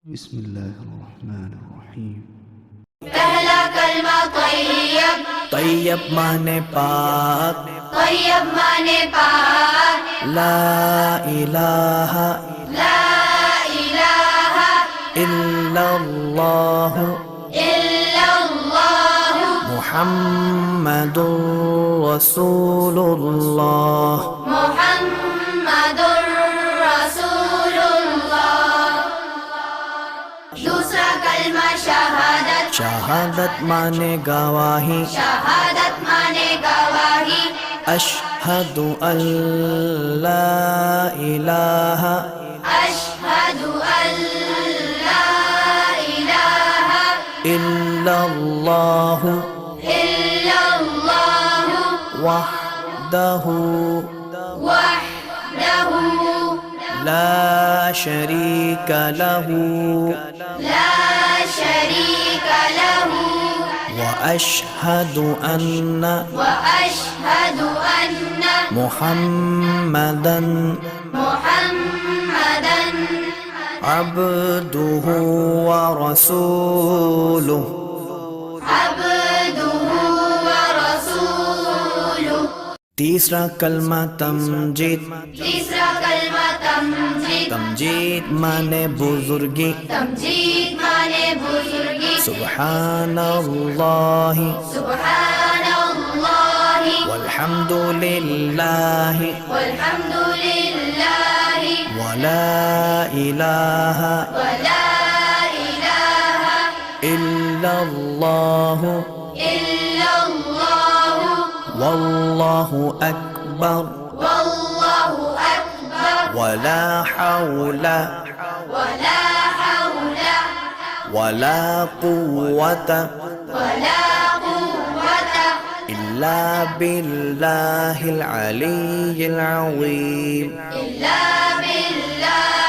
बिस्मिल्लाहिर्रहमानिर्रहीम। पहला कलमा तैयब, तैयब माने पाक, तैयब माने पाक, ला इलाहा ला इलाहा इल्लल्लाह इल्लल्लाह मुहम्मदुर रसूलुल्लाह। मुहम्मदुर रसूलुल्लाह। दूसरा कलमा शहादत, शहादत माने गवाही, शहादत माने गवाही, अशहदु अल्ला इलाहा अशहदु अल्ला इलाहा इल्लल्लाह इल्लल्लाह वहदहु वहदहु ला शरीक लहू ला शरीक लहू वअशहदु अन्ना वअशहदु अन्न मुहम्मदन मुहम्मदन अब्दुहु व रसूलुहु। अब्दुहु व रसूलुहु। तीसरा कलमा तमजीद, तीसरा कलमा तमजीद, तमजीद माने बुजुर्गी, तमजीद माने बुजुर्गी, सुब्हानल्लाहि सुब्हानल्लाहि वल्हम्दुलिल्लाहि वल्हम्दुलिल्लाहि वला इलाहा वला इलाहा इल्लल्लाहु इल्लल्लाह वल्लाहु अकबर वल्लाहु अकबर वला हौला वला हौला वला कुव्वता वला कुव्वता इल्ला बिल्लाहिल अलिय्यिल अज़ीम। इल्ला बिल्लाह